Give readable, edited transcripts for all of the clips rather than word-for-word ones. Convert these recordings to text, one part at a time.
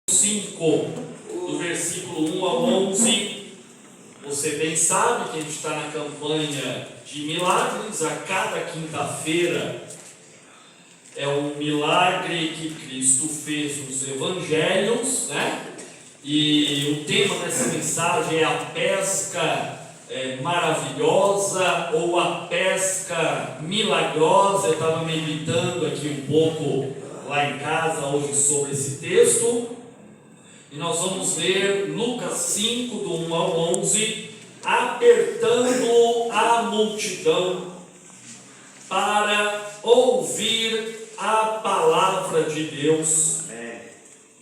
5, do versículo 1 ao 11. Você bem sabe que a gente está na campanha de milagres. A cada quinta-feira é um milagre que Cristo fez nos evangelhos, né? E o tema dessa mensagem é a pesca maravilhosa ou a pesca milagrosa. Eu estava meditando aqui um pouco lá em casa hoje sobre esse texto. E nós vamos ler Lucas 5, do 1 ao 11, apertando a multidão para ouvir a palavra de Deus.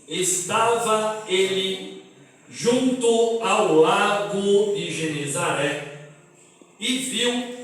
Estava ele junto ao lago de Genezaré e viu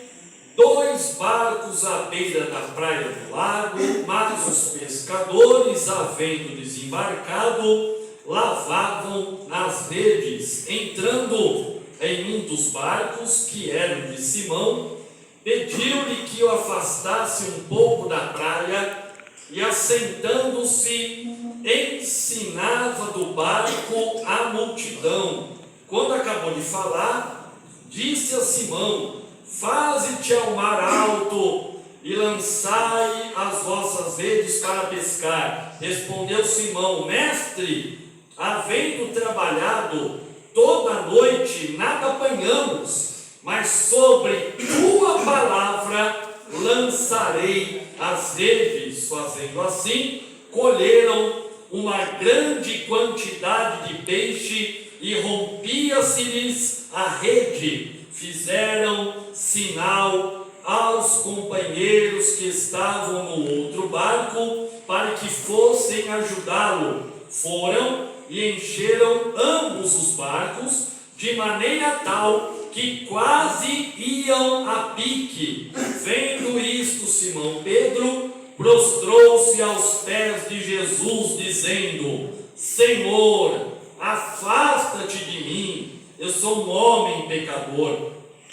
2 barcos à beira da praia do lago, mas os pescadores, havendo desembarcado, lavavam nas redes. Entrando em um dos barcos, que era o de Simão, pediu-lhe que o afastasse um pouco da praia, e assentando-se, ensinava do barco a multidão. Quando acabou de falar, disse a Simão: faze-te ao mar alto e lançai as vossas redes para pescar. Respondeu Simão: mestre, havendo trabalhado toda a noite, nada apanhamos, mas sobre tua palavra lançarei as redes. Fazendo assim, colheram uma grande quantidade de peixe e rompia-se-lhes a rede. Fizeram sinal aos companheiros que estavam no outro barco para que fossem ajudá-lo. Foram e encheram ambos os barcos, de maneira tal que quase iam a pique. Vendo isto, Simão Pedro prostrou-se aos pés de Jesus, dizendo: Senhor, afasta-te de mim, eu sou um homem pecador.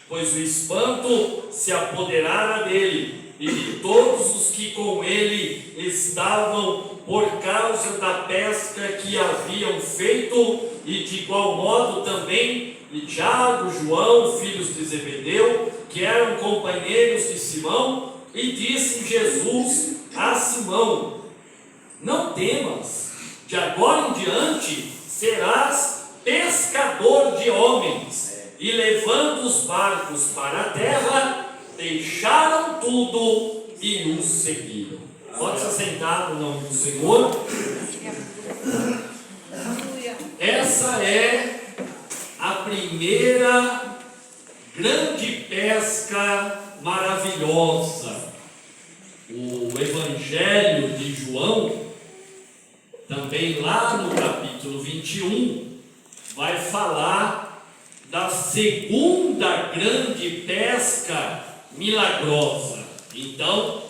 Pois o espanto se apoderara dele e de todos os que com ele estavam, por causa da pesca que haviam feito, e de igual modo também de Tiago, João, filhos de Zebedeu, que eram companheiros de Simão. E disse Jesus a Simão: não temas, de agora em diante serás pescador de homens. E levando os barcos para a terra, deixaram tudo e o seguiram. Pode se assentar no nome do Senhor. Essa é a primeira grande pesca maravilhosa. O Evangelho de João, também lá no capítulo 21, vai falar da segunda grande pesca milagrosa. Então,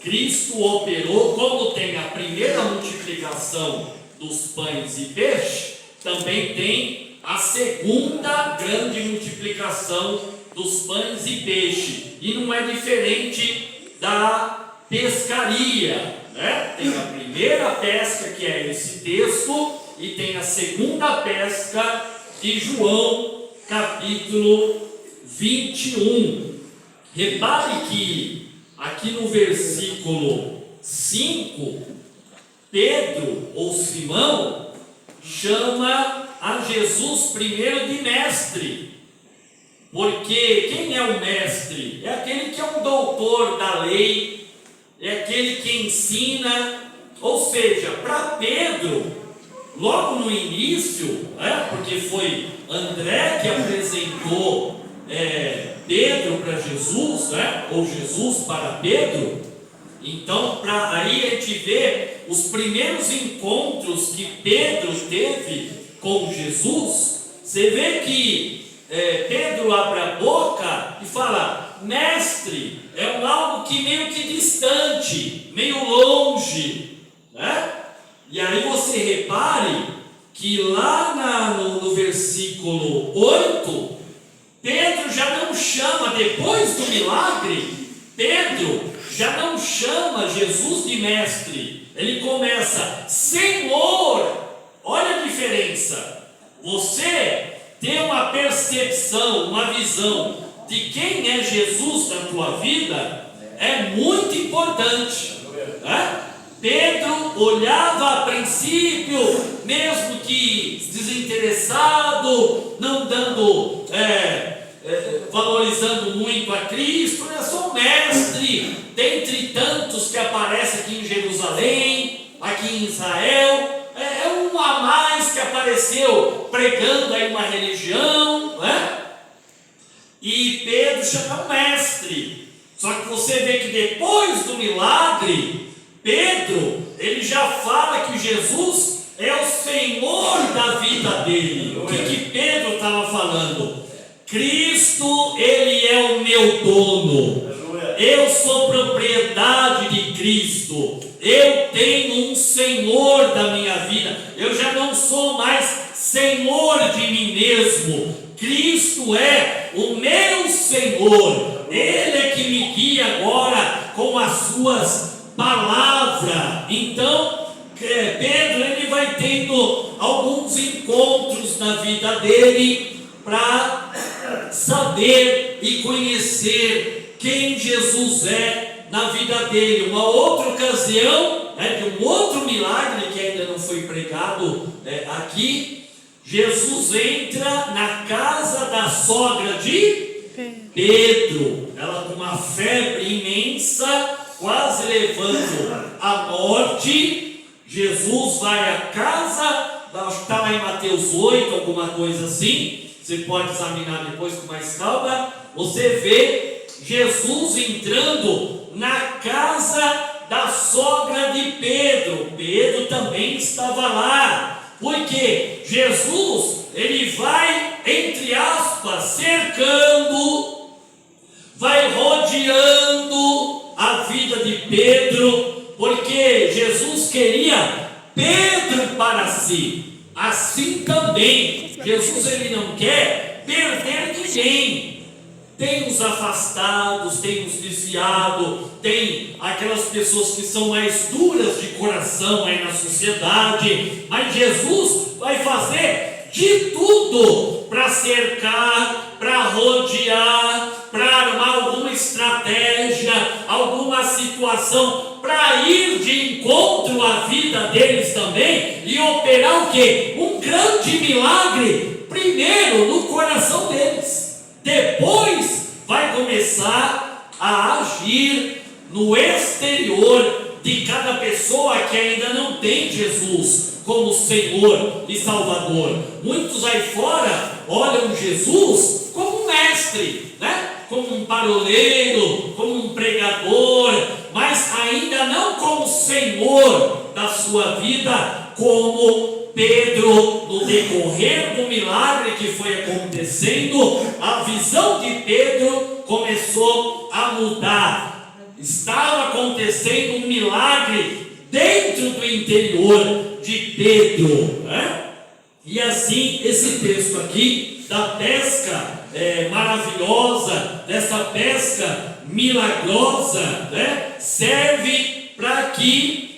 Cristo operou, como tem a primeira multiplicação dos pães e peixe, também tem a segunda grande multiplicação dos pães e peixe. E não é diferente da pescaria, né? Tem a primeira pesca, que é esse texto, e tem a segunda pesca de João, capítulo 21. Repare que aqui no versículo 5, Pedro ou Simão chama a Jesus primeiro de mestre. Porque quem é o mestre? É aquele que é um doutor da lei, é aquele que ensina. Ou seja, para Pedro, logo no início, porque foi André que apresentou Pedro para Jesus, ou Jesus para Pedro. Então, aí a gente vê os primeiros encontros que Pedro teve com Jesus. Você vê que Pedro abre a boca e fala: mestre, é algo que meio que distante, meio longe, né? E aí você repare que lá no versículo 8, Pedro já não chama, depois do milagre, Pedro já não chama Jesus de mestre. Ele começa: Senhor, olha pensa, você ter uma percepção, uma visão de quem é Jesus na tua vida é muito importante, né? Pedro olhava a princípio, mesmo que desinteressado, não dando, valorizando muito a Cristo, né? Sou mestre, dentre tantos que aparece aqui em Jerusalém, aqui em Israel, é um a mais que apareceu pregando aí uma religião, né? E Pedro chama mestre. Só que você vê que depois do milagre, Pedro, ele já fala que Jesus é o Senhor da vida dele. O que Pedro estava falando? Cristo, ele é o meu dono. Eu sou propriedade de Cristo. Eu tenho um Senhor da minha vida. Eu já não sou mais Senhor de mim mesmo. Cristo é o meu Senhor. Ele é que me guia agora com as suas palavras. Então, Pedro, ele vai tendo alguns encontros na vida dele para saber e conhecer quem Jesus é na vida dele. Uma outra ocasião, de um outro milagre que ainda não foi pregado aqui, Jesus entra na casa da sogra de Pedro, ela com uma febre imensa, quase levando à morte. Jesus vai à casa, está lá em Mateus 8, alguma coisa assim, você pode examinar depois com mais calma. Você vê Jesus entrando na casa da sogra de Pedro. Pedro também estava lá, porque Jesus, ele vai, entre aspas, cercando, vai rodeando a vida de Pedro, porque Jesus queria Pedro para si. Assim também, Jesus, ele não quer perder ninguém. Tem os afastados, tem os desviados, tem aquelas pessoas que são mais duras de coração aí na sociedade, mas Jesus vai fazer de tudo para cercar, para rodear, para armar alguma estratégia, alguma situação, para ir de encontro à vida deles também e operar o quê? Um grande milagre, primeiro no coração deles. Depois vai começar a agir no exterior de cada pessoa que ainda não tem Jesus como Senhor e Salvador. Muitos aí fora olham Jesus como um mestre, né? Como um paroleiro, como um pregador, mas ainda não como Senhor da sua vida, como Pedro. No decorrer do milagre que foi acontecendo, a visão de Pedro começou a mudar. Estava acontecendo um milagre dentro do interior de Pedro, né? E assim, esse texto aqui da pesca maravilhosa, dessa pesca milagrosa, né, serve para que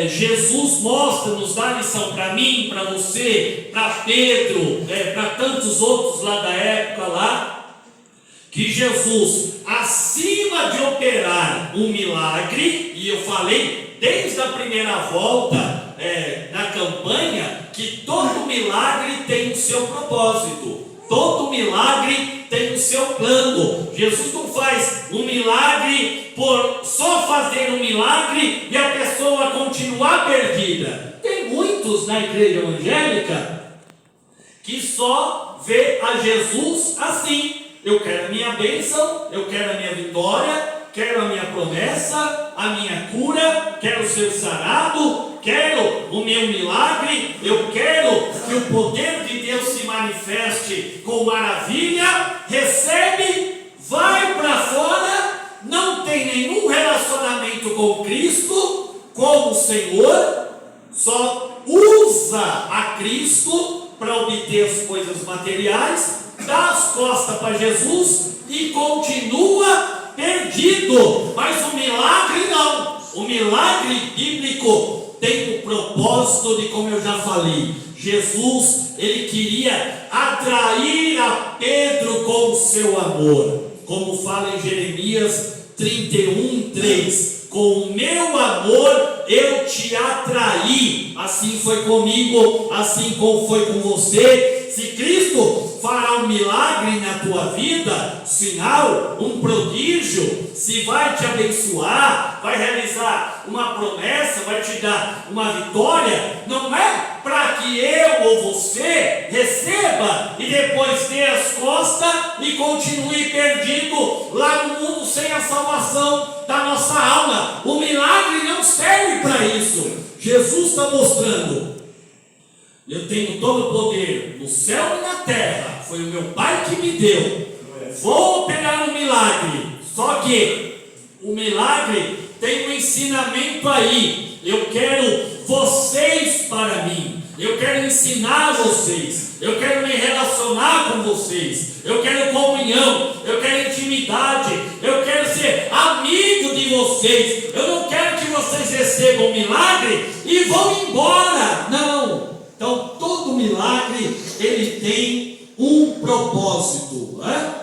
Jesus mostra, nos dá lição para mim, para você, para Pedro, para tantos outros lá da época lá, que Jesus, acima de operar um milagre, e eu falei desde a primeira volta na campanha, que todo milagre tem o seu propósito, todo milagre tem o seu plano. Jesus não faz um milagre por só fazer um milagre e a pessoa continuar perdida. Tem muitos na igreja evangélica que só vê a Jesus assim: eu quero a minha bênção, eu quero a minha vitória, quero a minha promessa, a minha cura, quero ser sarado, quero o meu milagre, eu quero que o poder de Deus se manifeste com maravilha. Recebe, vai para fora, não tem nenhum relacionamento com Cristo como Senhor, só usa a Cristo para obter as coisas materiais, dá as costas para Jesus e continua perdido. Mas o milagre não. O milagre bíblico tem o propósito de, como eu já falei, Jesus, ele queria atrair a Pedro com o seu amor, como fala em Jeremias 31:3, com o meu amor eu te atraí. Assim foi comigo, assim como foi com você. Se Cristo fará um milagre na tua vida, sinal, um prodígio, se vai te abençoar, vai realizar uma promessa, vai te dar uma vitória, não é para que eu ou você receba e depois dê as costas e continue perdido lá no mundo sem a salvação da nossa alma. O milagre não serve para isso. Jesus está mostrando: eu tenho todo o poder no céu e na terra, foi o meu Pai que me deu, vou operar um milagre. Só que o milagre tem um ensinamento aí. Eu quero vocês para mim, eu quero ensinar vocês, eu quero me relacionar com vocês, eu quero comunhão, eu quero intimidade, eu quero ser amigo de vocês. Eu não quero que vocês recebam um milagre e vão embora, não. Então todo milagre ele tem um propósito, né?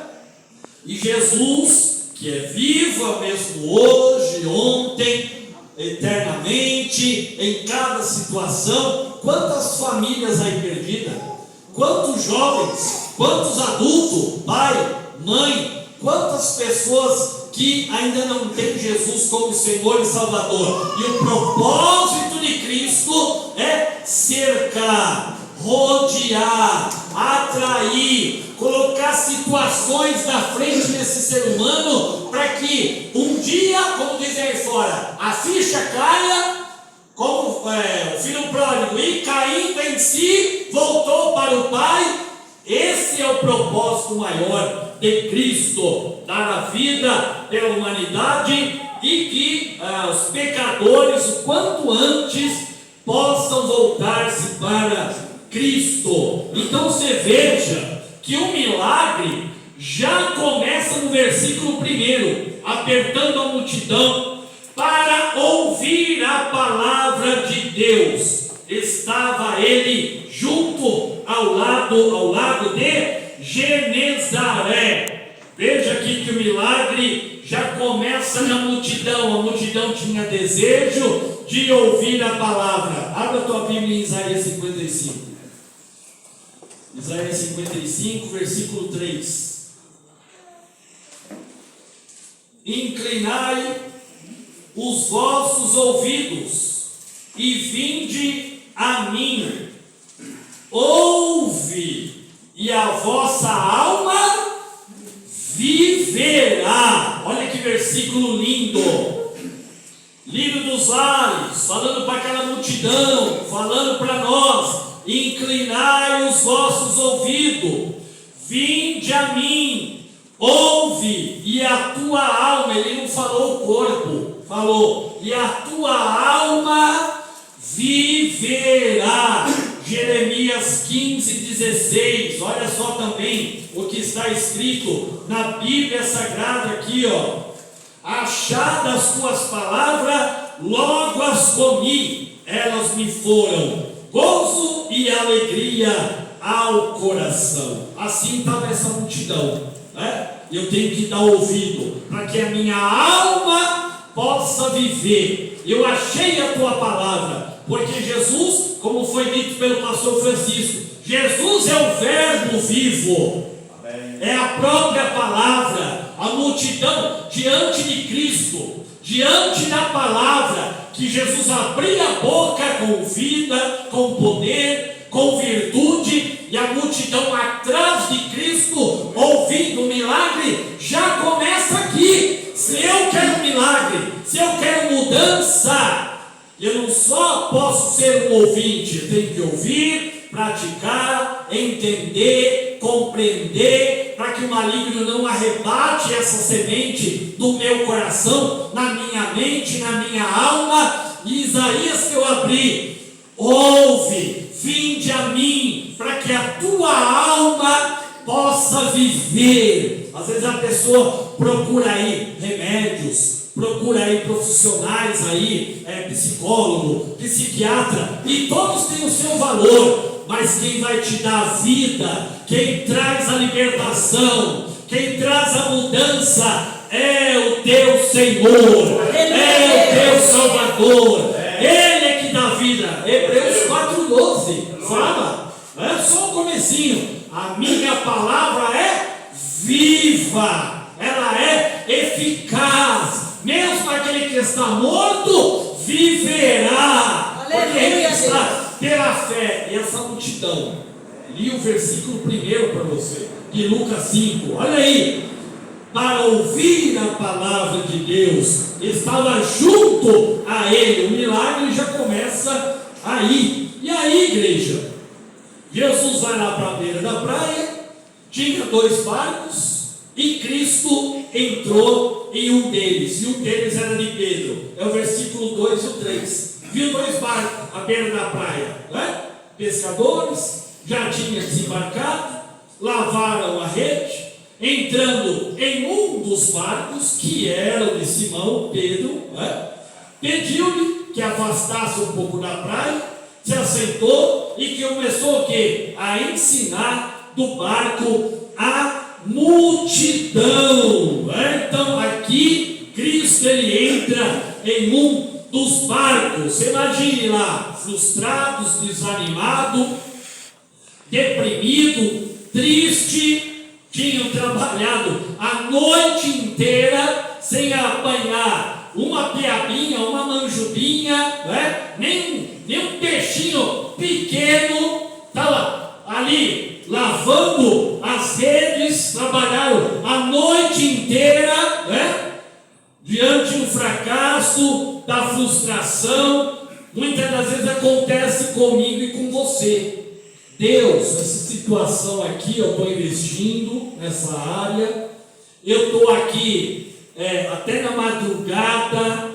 E Jesus, que é vivo mesmo hoje, ontem, eternamente, em cada situação. Quantas famílias aí perdidas, quantos jovens, quantos adultos, pai, mãe, quantas pessoas que ainda não têm Jesus como Senhor e Salvador. E o propósito de Cristo é cercar, rodear, atrair, colocar situações na frente desse ser humano, para que um dia, como dizem aí fora, a ficha caia, como o filho pródigo, e caindo em si, voltou para o Pai. Esse é o propósito maior de Cristo, dar a vida pela humanidade, e que os pecadores, o quanto antes, possam voltar-se para Cristo. Então você veja que o milagre já começa no versículo 1, apertando a multidão para ouvir a palavra de Deus. Estava ele junto ao lado de Genezaré. Veja aqui que o milagre já começa na multidão. A multidão tinha desejo de ouvir a palavra. Abra a tua Bíblia em Isaías 55. Isaías 55, versículo 3. Inclinai os vossos ouvidos e vinde a mim. Ouve, e a vossa alma viverá. Olha que versículo lindo. Livro dos Ares, falando para aquela multidão, falando para nós: inclinai os vossos ouvidos, vinde a mim, ouve, e a tua alma, ele não falou o corpo, falou, e a tua alma viverá. Jeremias 15:16, olha só também o que está escrito na Bíblia Sagrada aqui, ó: achadas tuas palavras, logo as comi, elas me foram gozo e alegria ao coração. Assim estava essa multidão, né? Eu tenho que dar ouvido para que a minha alma possa viver. Eu achei a tua palavra, porque Jesus, como foi dito pelo pastor Francisco, Jesus é o verbo vivo. Amém. É a própria palavra. A multidão diante de Cristo, diante da palavra, que Jesus abria a boca com vida, com poder, com virtude, e a multidão atrás de Cristo, ouvindo o milagre, já começa aqui. Se eu quero milagre, se eu quero mudança, eu não só posso ser um ouvinte, eu tenho que ouvir, praticar, entender, compreender, para que o maligno não arrebate essa semente do meu coração, na minha mente, na minha alma. E Isaías que eu abri: ouve, vinde a mim, para que a tua alma possa viver. Às vezes a pessoa procura aí remédios, procura aí profissionais aí, psicólogo, psiquiatra, e todos têm o seu valor, mas quem vai te dar a vida, quem traz a libertação, quem traz a mudança é o teu Senhor, é o teu Salvador, Ele é que dá vida. Hebreus 4,12 fala, é só o comecinho, a minha palavra é viva, ela é eficaz, mesmo aquele que está morto viverá, porque ele está pela fé. E essa multidão, li o versículo primeiro para você, de Lucas 5, olha aí, para ouvir a palavra de Deus, estava junto a ele. O milagre já começa aí. E aí, igreja, Jesus vai lá para a beira da praia, tinha 2 barcos, e Cristo entrou em um deles, e um deles era de Pedro, é o versículo 2 e o 3, viu 2 barcos à beira da praia, né? Pescadores, já tinham desembarcado, lavaram a rede, entrando em um dos barcos, que era o de Simão, Pedro, né? Pediu-lhe que afastasse um pouco da praia, se assentou e que começou o quê? A ensinar do barco a multidão. Então aqui Cristo ele entra em um dos barcos. Você imagine lá, frustrados, desanimado, deprimido, triste, tinham trabalhado a noite inteira sem apanhar uma piabinha, uma manjubinha, né? nem um peixinho pequeno. Estava ali lavando as redes, trabalharam a noite inteira, né? Diante do fracasso, da frustração. Muitas das vezes acontece comigo e com você. Deus, essa situação aqui, eu estou investindo nessa área, eu estou aqui até na madrugada,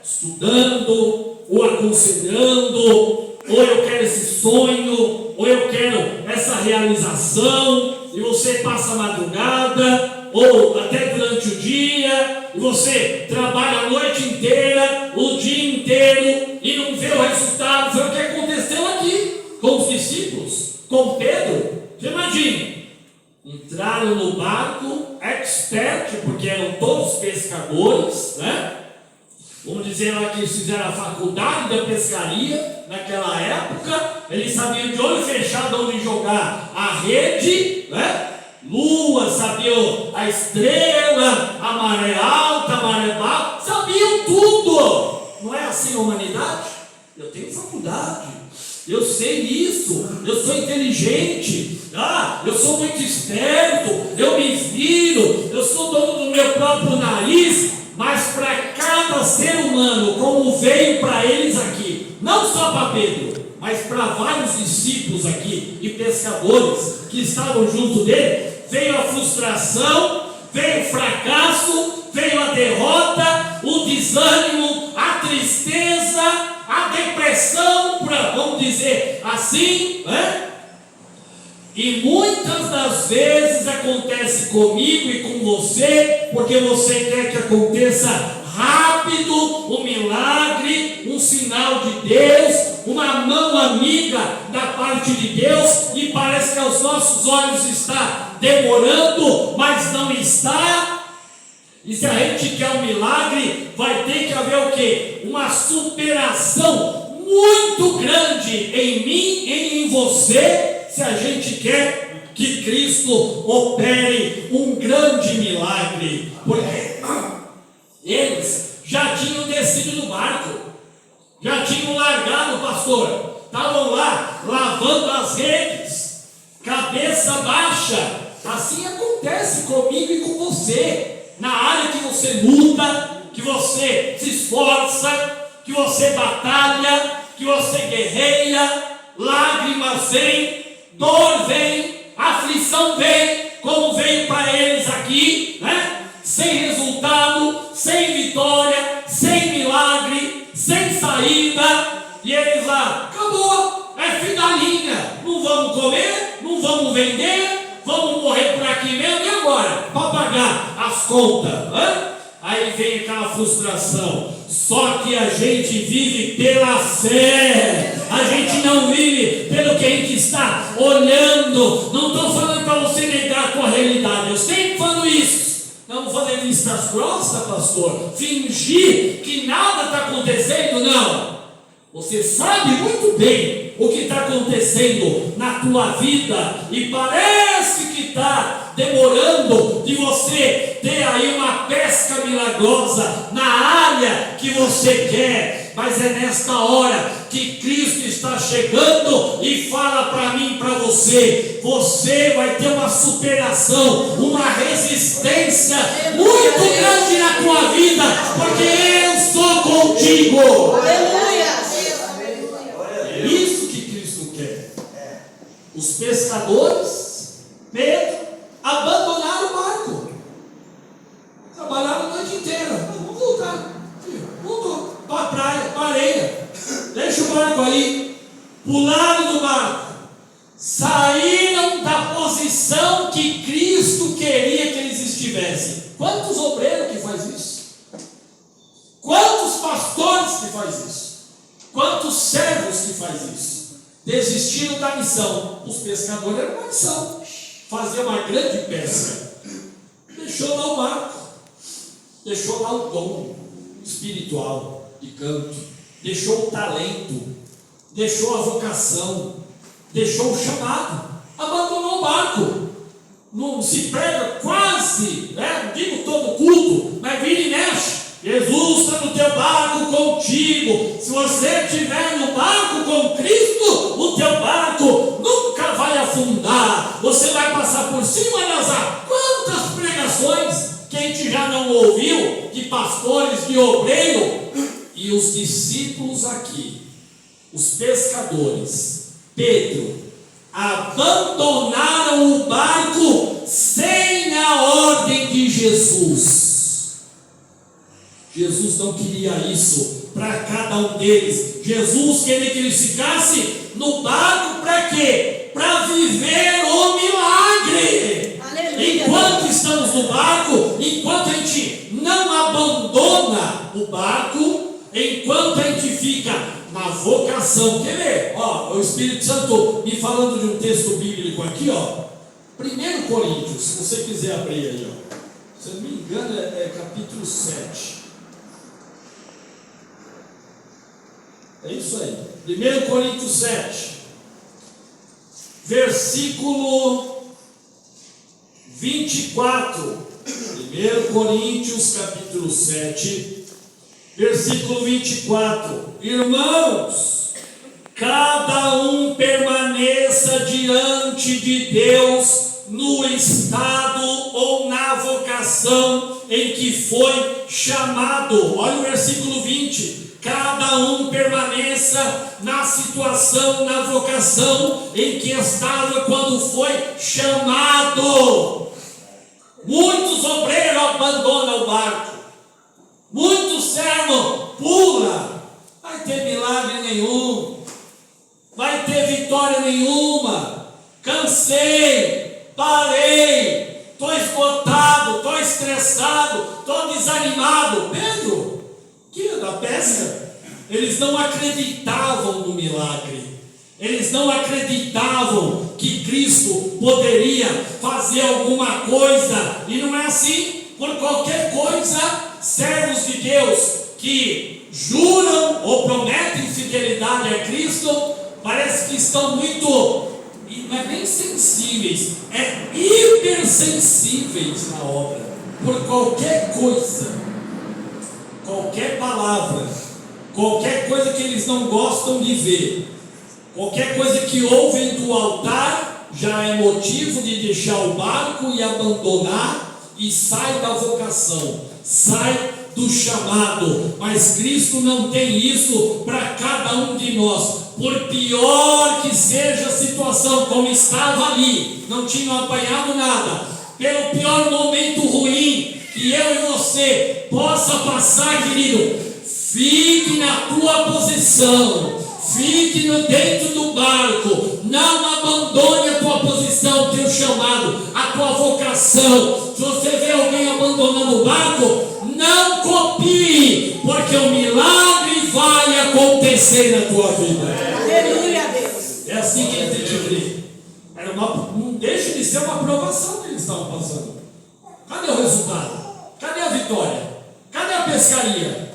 estudando, ou aconselhando, ou eu quero esse sonho, ou eu quero essa realização, e você passa a madrugada, ou até durante o dia, e você trabalha a noite inteira, o dia inteiro, e não vê o resultado. Foi o que aconteceu aqui com os discípulos, com Pedro. Você imagine, entraram no barco, expert, porque eram todos pescadores, né? Vamos dizer lá que eles fizeram a faculdade da pescaria naquela época. Eles sabiam de olho fechado onde jogar a rede, né? Lua, sabiam a estrela, a maré alta, a maré baixa, sabiam tudo. Não é assim a humanidade? Eu tenho faculdade, eu sei isso, eu sou inteligente, eu sou muito esperto, eu me viro, eu sou dono do meu próprio nariz. Mas para cada ser humano, como veio para eles aqui, não só para Pedro, mas para vários discípulos aqui e pescadores que estavam junto dele, veio a frustração, veio o fracasso, veio a derrota, o desânimo, a tristeza, a depressão, vamos dizer assim, né? E muitas das vezes acontece comigo e com você, porque você quer que aconteça rápido um milagre, um sinal de Deus, uma mão amiga da parte de Deus, e parece que aos nossos olhos está demorando, mas não está. E se a gente quer um milagre, vai ter que haver o quê? Uma superação muito grande em mim e em você, se a gente quer que Cristo opere um grande milagre. Porque eles já tinham descido do barco, já tinham largado, pastor, estavam lá lavando as redes, cabeça baixa. Assim acontece comigo e com você, na área que você luta, que você se esforça, que você batalha, que você guerreia. Lágrimas vêm, dor vem, aflição vem, como veio para eles aqui, né? Sem resultado, sem vitória, sem milagre, sem saída. E eles lá, acabou, é fim da linha, não vamos comer, não vamos vender, vamos morrer por aqui mesmo. E agora? Para pagar as contas, né? aí vem aquela frustração. Só que a gente vive pela fé, a gente não vive pelo que a gente está olhando. Não estou falando para você negar a tua realidade, eu sempre falo isso. Não vou fazer vistas grossas, pastor, fingir que nada está acontecendo, não. Você sabe muito bem o que está acontecendo na tua vida e parece que está demorando de você ter aí uma pesca milagrosa na área que você quer, mas é nesta hora que Cristo está chegando e fala para mim e para você: você vai ter uma superação, uma resistência muito grande na tua vida, porque eu sou contigo. Aleluia. É isso que Cristo quer. Os pescadores, Pedro, abandonaram o barco, trabalharam a noite inteira. Vamos voltar, voltou para a praia, para a areia, deixa o barco aí, pularam do barco, saíram da posição que Cristo queria que eles estivessem. Quantos obreiros que faz isso? Quantos pastores que faz isso? Quantos servos que faz isso? Desistiram da missão. Os pescadores eram uma missão, fazer uma grande pesca. Deixou lá o barco, deixou lá o dom espiritual de canto, deixou o talento, deixou a vocação, deixou o chamado, abandonou o barco. Não se prega quase, não digo todo culto, mas vira e mexe. Jesus está no teu barco contigo. Se você estiver no barco com Cristo, o teu barco nunca vai afundar. Você vai passar por cima das águas. Quantas pregações que a gente já não ouviu de pastores, de obreiro. E os discípulos aqui, os pescadores, Pedro, abandonaram o barco sem a ordem de Jesus. Jesus não queria isso para cada um deles. Jesus queria que eles ficassem no barco para quê? Para viver o milagre. Aleluia. Enquanto estamos no barco, enquanto a gente não abandona o barco, enquanto a gente fica na vocação. Quer ver? Ó, o Espírito Santo me falando de um texto bíblico aqui, ó. 1 Coríntios, se você quiser abrir aí, ó. Se eu não me engano, é capítulo 7. É isso aí. 1 Coríntios 7, versículo 24. 1 Coríntios capítulo 7, versículo 24. Irmãos, cada um permaneça diante de Deus no estado ou na vocação em que foi chamado. Olha o versículo 20. Cada um permaneça na situação, na vocação em que estava quando foi chamado. Muitos obreiros abandonam o barco, muitos servos pulam. Vai ter milagre nenhum, vai ter vitória nenhuma. Cansei, parei, estou esgotado, estou estressado, estou desanimado. Pedro, que da pesca, eles não acreditavam no milagre, eles não acreditavam que Cristo poderia fazer alguma coisa, e não é assim. Por qualquer coisa, servos de Deus que juram ou prometem fidelidade a Cristo, parece que estão muito, não é nem sensíveis, é hipersensíveis na obra, por qualquer coisa. Qualquer palavra, qualquer coisa que eles não gostam de ver, qualquer coisa que ouvem do altar, já é motivo de deixar o barco e abandonar, e sai da vocação, sai do chamado. Mas Cristo não tem isso para cada um de nós. Por pior que seja a situação, como estava ali, não tinham apanhado nada, pelo pior momento ruim que eu e você possa passar, querido, fique na tua posição, fique dentro do barco, não abandone a tua posição, o teu chamado, a tua vocação. Se você vê alguém abandonando o barco, não não copie, porque o milagre vai acontecer na tua vida. Aleluia, Deus. É assim que ele tem que crer. Não deixa de ser uma aprovação que eles estavam passando. Cadê o resultado? Cadê a vitória? Cadê a pescaria?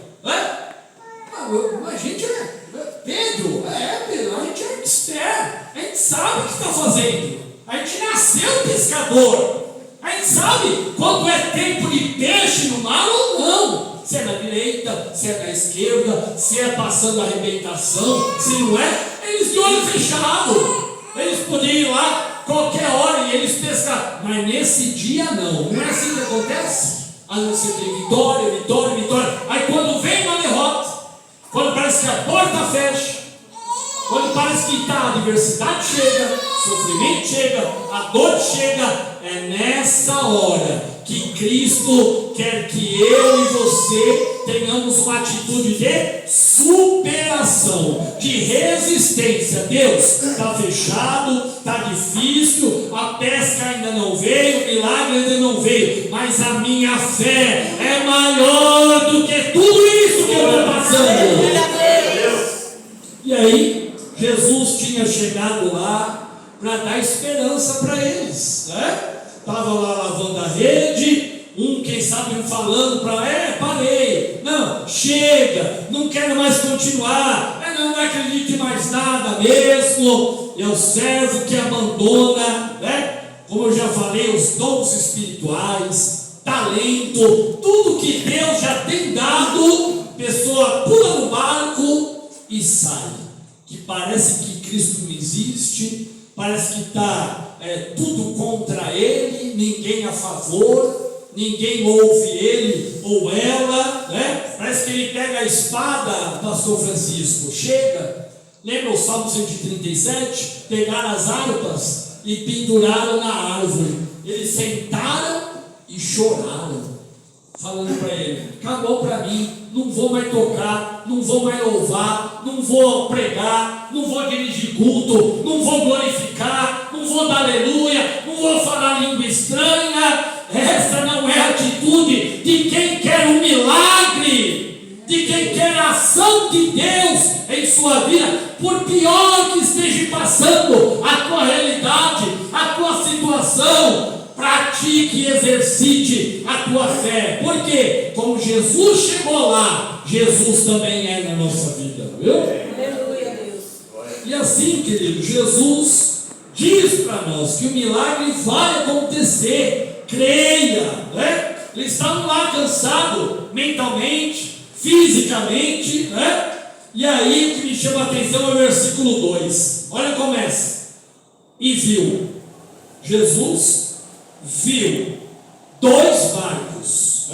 A gente é Pedro, a gente é expert, a gente sabe o que está fazendo, a gente nasceu pescador, a gente sabe quando é tempo de peixe no mar ou não, se é na direita, se é na esquerda, se é passando a arrebentação, se não é, eles de olho fechado, eles podiam ir lá qualquer hora e eles pescar, mas nesse dia não é assim que acontece. Aí você tem vitória, vitória, vitória, aí quando vem uma derrota, quando parece que a porta fecha, quando parece que a adversidade chega, o sofrimento chega, a dor chega, é nessa hora que Cristo quer que eu e você tenhamos uma atitude de superação, de resistência. Deus, está fechado, está difícil, a pesca ainda não veio, o milagre ainda não veio, mas a minha fé é maior do que tudo isso que eu estou passando. E aí, Jesus tinha chegado lá para dar esperança para eles, né? Estava lá lavando a rede, quem sabe falando para parei, não, chega, não quero mais continuar, não acredito em mais nada mesmo. É o servo que abandona, né? Como eu já falei, os dons espirituais, talento, tudo que Deus já tem dado, pessoa pula no barco e sai, que parece que Cristo não existe, parece que está tudo contra ele, ninguém a favor, ninguém ouve ele ou ela, né? Parece que ele pega a espada, pastor Francisco, chega, lembra o Salmo 137? Pegaram as harpas e penduraram na árvore, eles sentaram e choraram, falando para ele, acabou para mim, não vou mais tocar, não vou mais louvar, não vou pregar, não vou dirigir culto, não vou glorificar, não vou dar aleluia, não vou falar língua estranha. Essa não é a atitude de quem quer um milagre, de quem quer a ação de Deus em sua vida, por pior que esteja passando a tua realidade, a tua situação. Pratique e exercite a tua fé, porque como Jesus chegou lá, Jesus também é na nossa vida, viu? Aleluia, Deus. E assim, querido, Jesus diz para nós que o milagre vai acontecer, creia, né? Eles estavam lá cansados mentalmente, fisicamente, né? E aí o que me chama a atenção é o versículo 2, olha, começa, e viu, Jesus viu 2 barcos,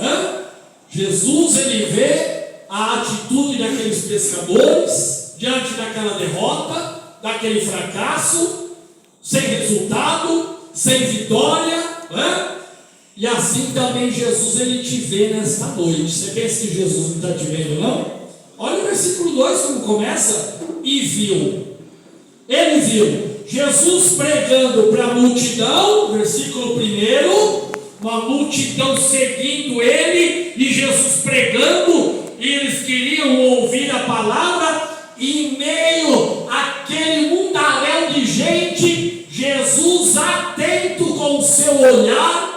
Jesus, ele vê a atitude daqueles pescadores diante daquela derrota, daquele fracasso, sem resultado, sem vitória, e assim também Jesus, ele te vê nesta noite. Você pensa que Jesus não está te vendo, não? Olha o versículo 2 como começa, e viu, ele viu Jesus pregando para a multidão, versículo 1, uma multidão seguindo ele, e Jesus pregando, e eles queriam ouvir a palavra, e em meio àquele mundaréu de gente, Jesus atento com o seu olhar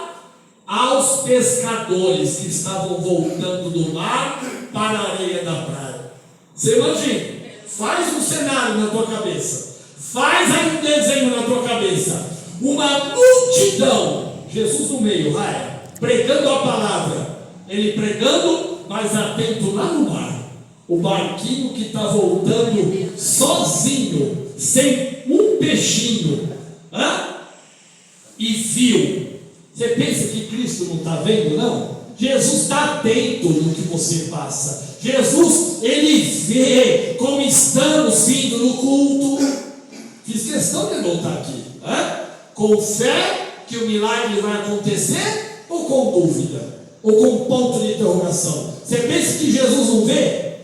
aos pescadores que estavam voltando do mar para a areia da praia. Você imagina, faz um cenário na tua cabeça, faz aí um desenho na tua cabeça, uma multidão, Jesus no meio, pregando a palavra, ele pregando, mas atento lá no mar, o barquinho que está voltando sozinho, sem um peixinho, e viu. Você pensa que Cristo não está vendo, não? Jesus está atento no que você passa. Jesus, ele vê como estamos vindo no culto. Fiz questão de anotar aqui, com fé que o milagre vai acontecer, ou com dúvida, ou com ponto de interrogação? Você pensa que Jesus não vê,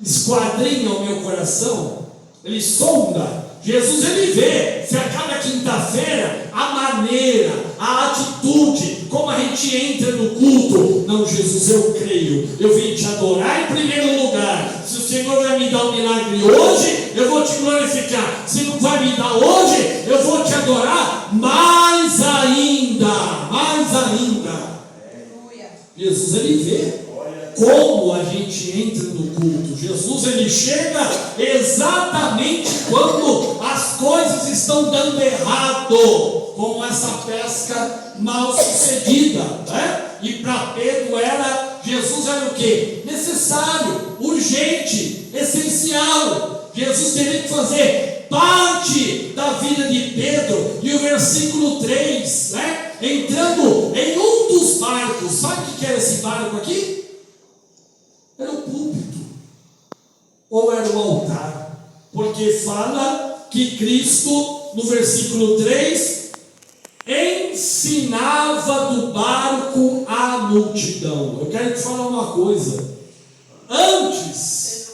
esquadrinha o meu coração, ele sonda. Jesus, ele vê se a cada quinta-feira a maneira, a atitude, como a gente entra no culto. Não, Jesus, eu creio, eu vim te adorar em primeiro lugar. Se o Senhor vai me dar um milagre hoje, eu vou te glorificar. Se não vai me dar hoje, eu vou te adorar mais ainda, mais ainda. Jesus, ele vê como a gente entra no culto. Jesus, ele chega exatamente quando as coisas estão dando errado, como essa pesca mal sucedida, né? E para Pedro Jesus era o quê? Necessário, urgente, essencial. Jesus teria que fazer parte da vida de Pedro. E o versículo 3, né? Entrando em um dos barcos. Sabe o que era esse barco aqui? Era o púlpito, ou era o altar, porque fala que Cristo, no versículo 3, ensinava do barco a multidão. Eu quero te falar uma coisa: antes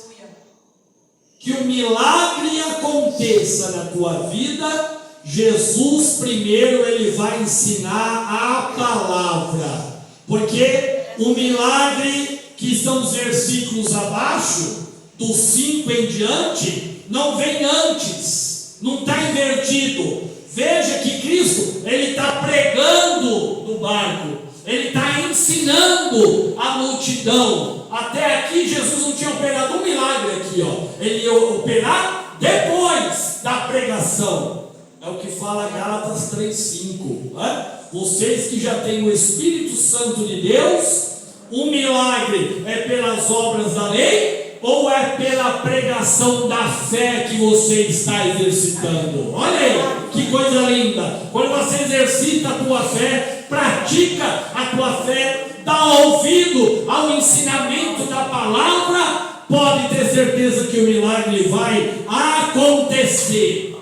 que o milagre aconteça na tua vida, Jesus primeiro ele vai ensinar a palavra, porque o milagre que estão os versículos abaixo, do 5 em diante, não vem antes, não está invertido. Veja que Cristo, ele está pregando no barco, ele está ensinando a multidão. Até aqui Jesus não tinha operado um milagre aqui, ó. Ele ia operar depois da pregação. É o que fala Gálatas 3:5, né? Vocês que já têm o Espírito Santo de Deus, o milagre é pelas obras da lei ou é pela pregação da fé que você está exercitando? Olha aí, que coisa linda! Quando você exercita a tua fé, pratica a tua fé, dá ouvido ao ensinamento da palavra, pode ter certeza que o milagre vai acontecer.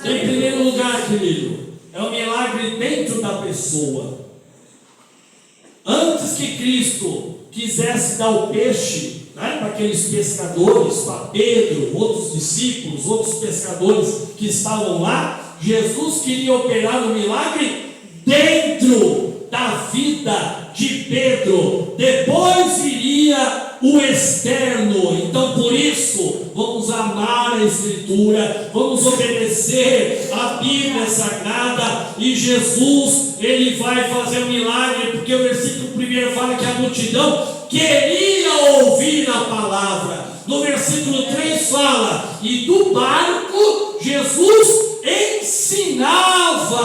Em primeiro lugar, querido, é um milagre dentro da pessoa. Antes que Cristo quisesse dar o peixe, né, para aqueles pescadores, para Pedro, outros discípulos, outros pescadores que estavam lá, Jesus queria operar o milagre dentro da vida de Pedro. Depois viria o externo. Então, por isso, vamos amar a Escritura, vamos obedecer a Bíblia Sagrada, e Jesus, ele vai fazer um milagre, porque o versículo 1 fala que a multidão queria ouvir a palavra. No versículo 3 fala, e do barco Jesus ensinava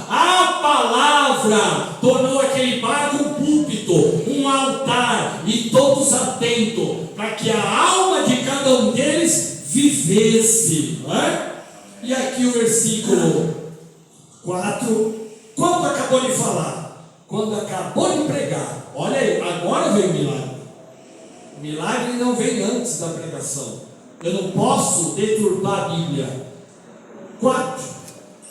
a palavra, tornou aquele barco um púlpito, um altar, e todos atentos, para que a alma de cada um deles vivesse, né? E aqui o versículo 4, quando acabou de falar, quando acabou de pregar, olha aí, agora vem o milagre. O milagre não vem antes da pregação. Eu não posso deturpar a Bíblia. 4,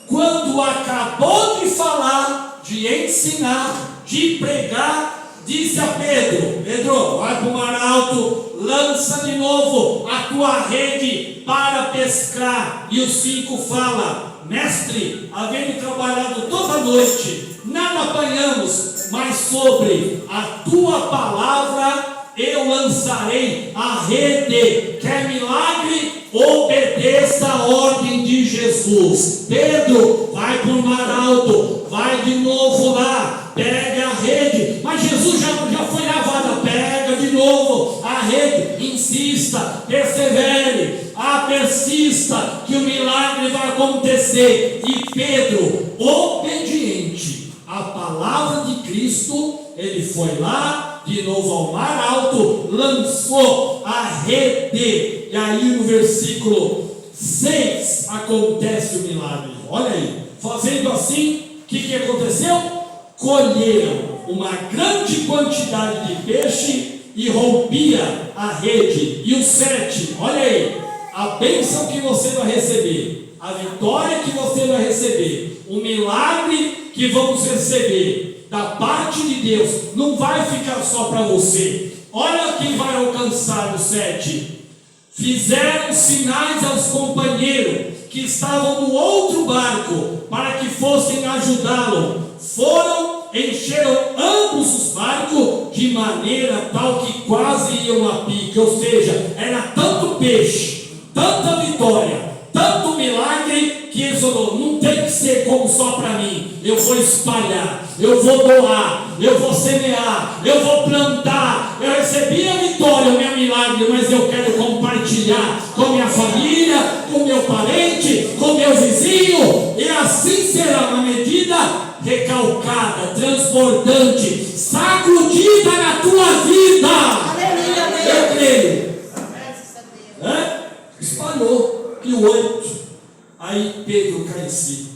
quando acabou de falar, de ensinar, de pregar, disse a Pedro: Pedro, vai para o mar alto, lança de novo a tua rede para pescar. E o 5 fala: mestre, havendo trabalhado toda a noite, nada apanhamos, mas sobre a tua palavra eu lançarei a rede. Quer milagre? Obedeça a ordem de Jesus. Pedro, vai para o mar alto, vai de novo lá, pega a rede. Mas Jesus já foi lavado, pega de novo a rede, insista, persevere, persista, que o milagre vai acontecer. E Pedro, obediente à palavra de Cristo, ele foi lá de novo ao mar alto, lançou a rede. E aí no versículo 6 acontece o milagre. Olha aí, fazendo assim, o que aconteceu? Colheram uma grande quantidade de peixe e rompia a rede. E o 7, olha aí, a bênção que você vai receber, a vitória que você vai receber, o milagre que vamos receber da parte de Deus, não vai ficar só para você. Olha quem vai alcançar o 7. Fizeram sinais aos companheiros que estavam no outro barco, para que fossem ajudá-lo. foram, encheram ambos os barcos de maneira tal que quase iam a pique. Ou seja, era tanto peixe, tanta vitória, tanto milagre, que ele falou: não tem que ser como só para mim. Eu vou espalhar, eu vou doar, eu vou semear, eu vou plantar. Eu recebi a vitória, o meu milagre, mas eu quero compartilhar com minha família, com meu parente, com meu vizinho. E assim será uma medida recalcada, transbordante, sacudida na tua vida. Aleluia, Eu Deus. creio. Graças a Deus. Espalhou. E o 8, aí Pedro cai em si,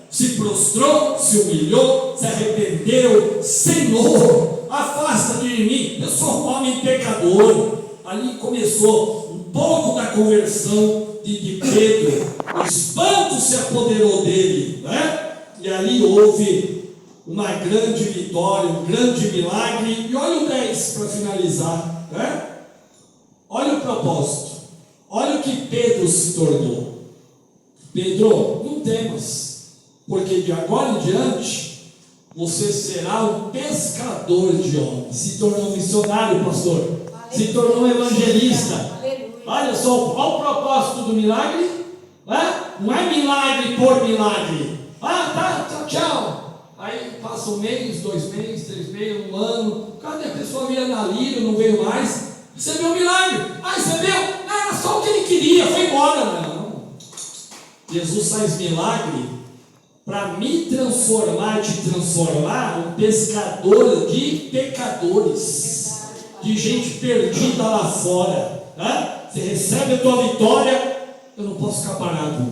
se prostrou, se humilhou, se arrependeu. Senhor, afasta de mim, eu sou um homem pecador. Ali começou um pouco da conversão de Pedro. O espanto se apoderou dele, e ali houve uma grande vitória, um grande milagre. E olha o 10 para finalizar, olha o propósito. Olha o que Pedro se tornou. Pedro, não temas, porque de agora em diante você será um pescador de homens. Se tornou missionário, pastor. Se tornou evangelista. Olha só, olha o propósito do milagre. Não é milagre por milagre. Tá, tchau. Aí passa um mês, 2 meses, 3 meses, 1 ano. Cadê a pessoa vira na lira, não veio mais? Recebeu um milagre. Recebeu? Era só o que ele queria, foi embora. Não. Jesus faz milagre para me transformar, te transformar um pescador de pecadores, de gente perdida lá fora. Você recebe a tua vitória, eu não posso ficar parado.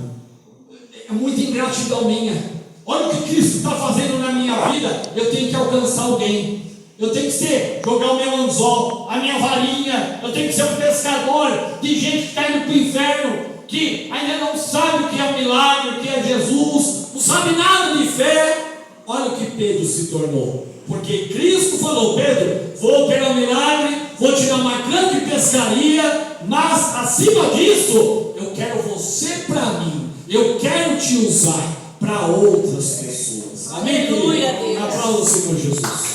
É muita ingratidão minha. Olha o que Cristo está fazendo na minha vida. Eu tenho que alcançar alguém. Eu tenho que jogar o meu anzol, a minha varinha. Eu tenho que ser um pescador de gente que está indo para o inferno, que ainda não sabe o que é o milagre, o que é Jesus, não sabe nada de fé. Olha o que Pedro se tornou. Porque Cristo falou: Pedro, vou operar um milagre, vou te dar uma grande pescaria, mas acima disso, eu quero você para mim. Eu quero te usar para outras pessoas. Amém? Aleluia, Deus. Aplauda o Senhor Jesus.